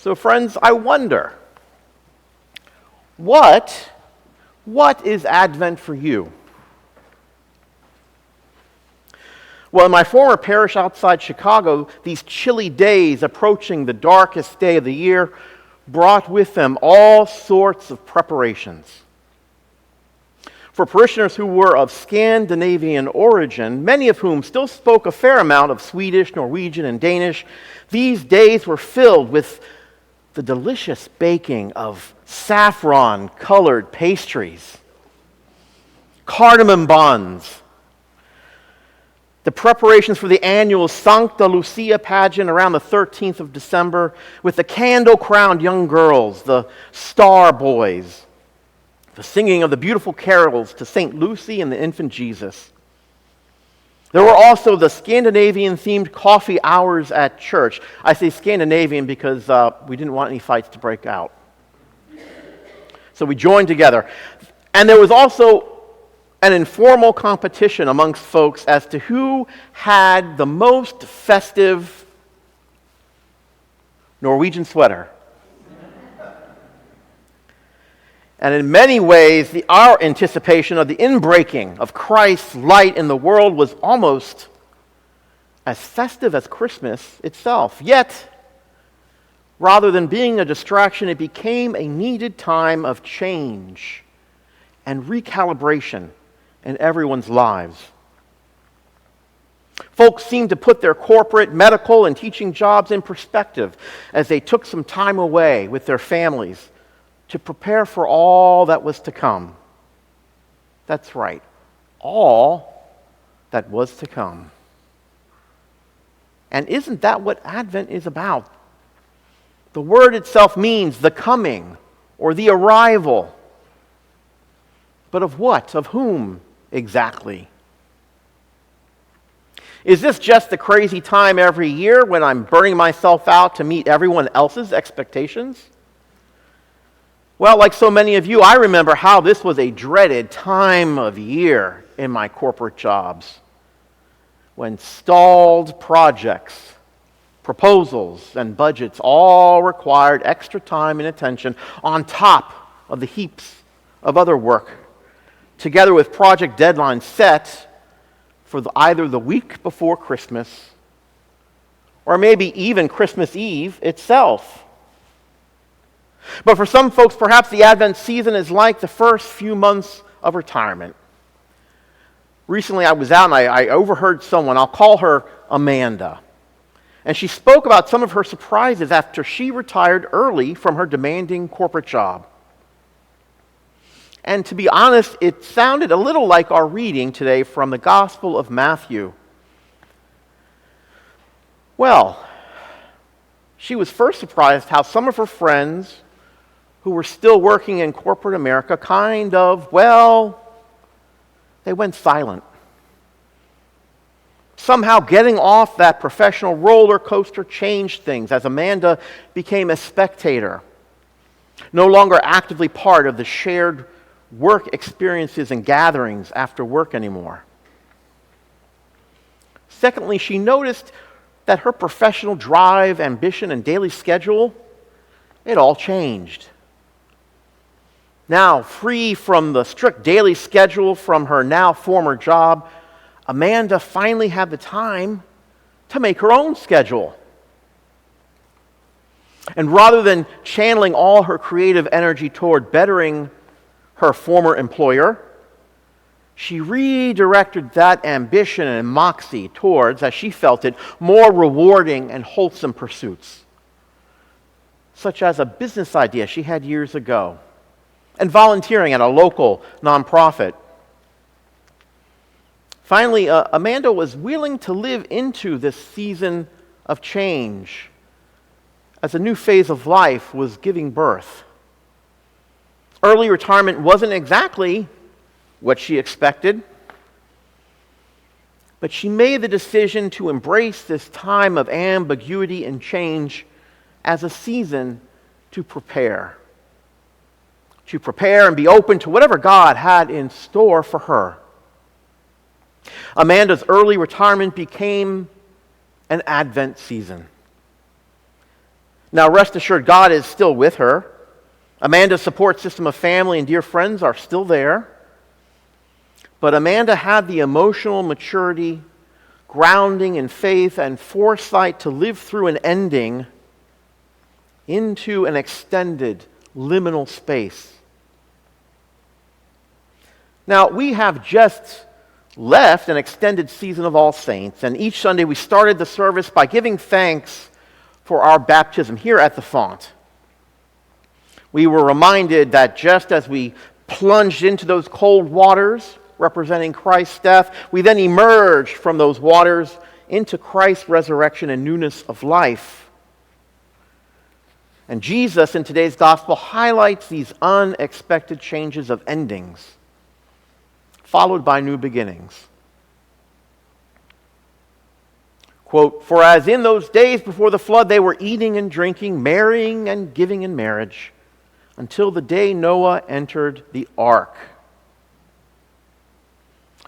So friends, I wonder, what is Advent for you? Well, in my former parish outside Chicago, these chilly days approaching the darkest day of the year brought with them all sorts of preparations. For parishioners who were of Scandinavian origin, many of whom still spoke a fair amount of Swedish, Norwegian, and Danish, these days were filled with the delicious baking of saffron-colored pastries, cardamom buns, the preparations for the annual Sancta Lucia pageant around the 13th of December with the candle-crowned young girls, the star boys, the singing of the beautiful carols to St. Lucy and the infant Jesus. There were also the Scandinavian-themed coffee hours at church. I say Scandinavian because we didn't want any fights to break out. So we joined together. And there was also an informal competition amongst folks as to who had the most festive Norwegian sweater. And in many ways, our anticipation of the inbreaking of Christ's light in the world was almost as festive as Christmas itself. Yet, rather than being a distraction, it became a needed time of change and recalibration in everyone's lives. Folks seemed to put their corporate, medical, and teaching jobs in perspective as they took some time away with their families to prepare for all that was to come. That's right, all that was to come. And isn't that what Advent is about? The word itself means the coming or the arrival. But of what? Of whom exactly? Is this just the crazy time every year when I'm burning myself out to meet everyone else's expectations? Well, like so many of you, I remember how this was a dreaded time of year in my corporate jobs, when stalled projects, proposals, and budgets all required extra time and attention on top of the heaps of other work, together with project deadlines set for either the week before Christmas or maybe even Christmas Eve itself. But for some folks, perhaps the Advent season is like the first few months of retirement. Recently I was out and I overheard someone, I'll call her Amanda, and she spoke about some of her surprises after she retired early from her demanding corporate job. And to be honest, it sounded a little like our reading today from the Gospel of Matthew. Well, she was first surprised how some of her friends who were still working in corporate America they went silent. Somehow getting off that professional roller coaster changed things as Amanda became a spectator, no longer actively part of the shared work experiences and gatherings after work anymore. Secondly, she noticed that her professional drive, ambition, and daily schedule, it all changed. Now, free from the strict daily schedule from her now former job, Amanda finally had the time to make her own schedule. And rather than channeling all her creative energy toward bettering her former employer, she redirected that ambition and moxie towards, as she felt it, more rewarding and wholesome pursuits, such as a business idea she had years ago, and volunteering at a local nonprofit. Finally, Amanda was willing to live into this season of change as a new phase of life was giving birth. Early retirement wasn't exactly what she expected, but she made the decision to embrace this time of ambiguity and change as a season to prepare and be open to whatever God had in store for her. Amanda's early retirement became an Advent season. Now, rest assured, God is still with her. Amanda's support system of family and dear friends are still there. But Amanda had the emotional maturity, grounding in faith, and foresight to live through an ending into an extended liminal space. Now, we have just left an extended season of All Saints, and each Sunday we started the service by giving thanks for our baptism here at the font. We were reminded that just as we plunged into those cold waters representing Christ's death, we then emerged from those waters into Christ's resurrection and newness of life. And Jesus in today's gospel highlights these unexpected changes of endings, followed by new beginnings. Quote, "For as in those days before the flood they were eating and drinking, marrying and giving in marriage, until the day Noah entered the ark.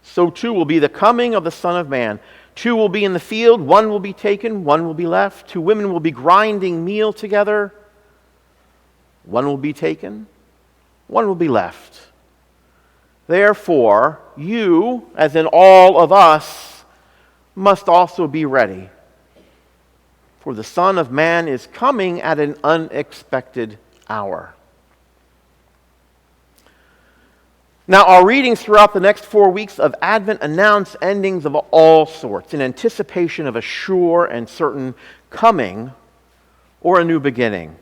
So too will be the coming of the Son of Man. 2 will be in the field, 1 will be taken, 1 will be left. 2 women will be grinding meal together, 1 will be taken, 1 will be left. Therefore, you, as in all of us, must also be ready. For the Son of Man is coming at an unexpected hour." Now, our readings throughout the next 4 weeks of Advent announce endings of all sorts in anticipation of a sure and certain coming or a new beginning.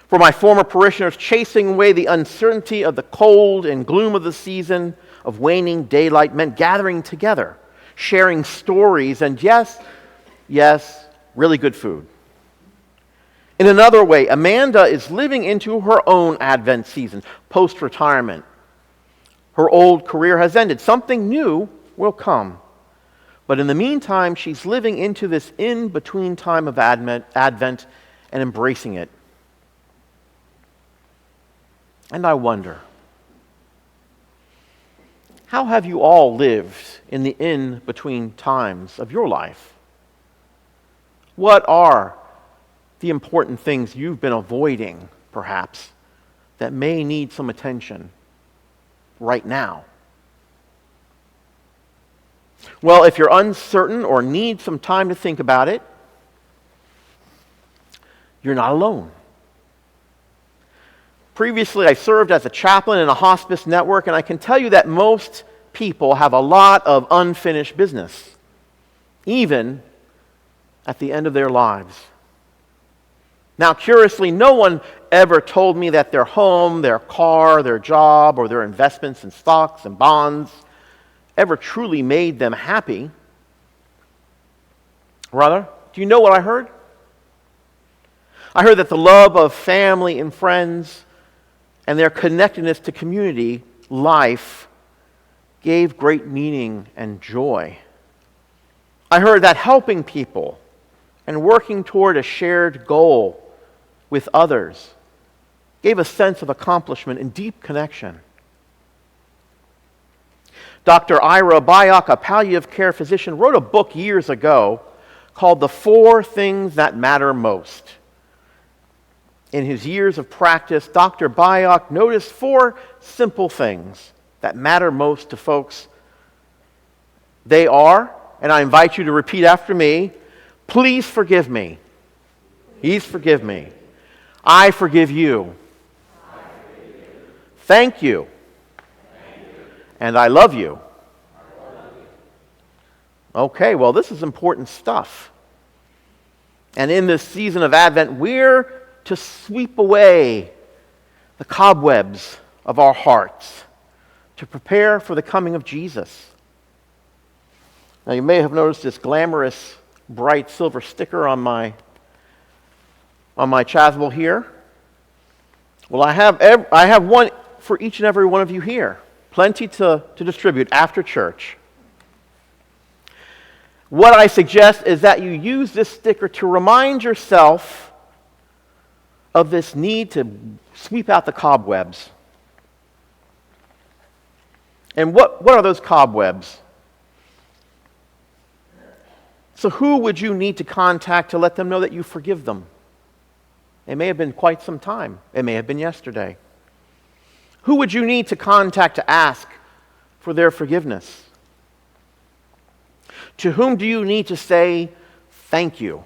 For my former parishioners, chasing away the uncertainty of the cold and gloom of the season of waning daylight meant gathering together, sharing stories, and yes, really good food. In another way, Amanda is living into her own Advent season, post-retirement. Her old career has ended. Something new will come. But in the meantime, she's living into this in-between time of Advent and embracing it. And I wonder, how have you all lived in the in-between times of your life? What are the important things you've been avoiding, perhaps, that may need some attention right now? Well, if you're uncertain or need some time to think about it, you're not alone. Previously, I served as a chaplain in a hospice network, and I can tell you that most people have a lot of unfinished business, even at the end of their lives. Now, curiously, no one ever told me that their home, their car, their job, or their investments in stocks and bonds ever truly made them happy. Rather, do you know what I heard? I heard that the love of family and friends and their connectedness to community life gave great meaning and joy. I heard that helping people and working toward a shared goal with others gave a sense of accomplishment and deep connection. Dr. Ira Byock, a palliative care physician, wrote a book years ago called The 4 Things That Matter Most. In his years of practice, Dr. Byock noticed 4 simple things that matter most to folks. They are, and I invite you to repeat after me, please forgive me. Please forgive me. I forgive you. Thank you. And I love you. Okay, well, this is important stuff. And in this season of Advent, we're to sweep away the cobwebs of our hearts to prepare for the coming of Jesus. Now, you may have noticed this glamorous, bright silver sticker on my chasuble here. Well, I have one for each and every one of you here. Plenty to distribute after church. What I suggest is that you use this sticker to remind yourself of this need to sweep out the cobwebs. And what are those cobwebs? So who would you need to contact to let them know that you forgive them? It may have been quite some time. It may have been yesterday. Who would you need to contact to ask for their forgiveness? To whom do you need to say thank you?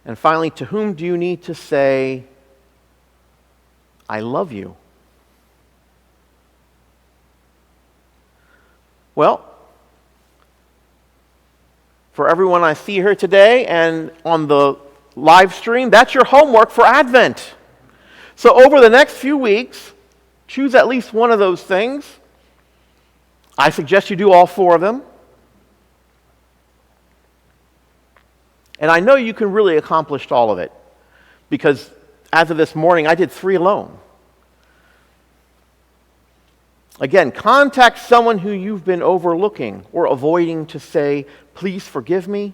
And finally, to whom do you need to say, I love you? Well, for everyone I see here today and on the live stream, that's your homework for Advent. So over the next few weeks, choose at least one of those things. I suggest you do all 4 of them. And I know you can really accomplish all of it, because as of this morning, I did 3 alone. Again, contact someone who you've been overlooking or avoiding to say, please forgive me.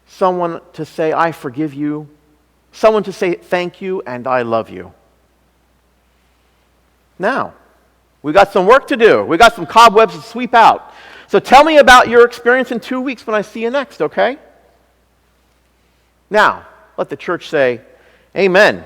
Someone to say, I forgive you. Someone to say, thank you and I love you. Now, we got some work to do. We got some cobwebs to sweep out. So tell me about your experience in 2 weeks when I see you next, okay? Now, let the church say, amen.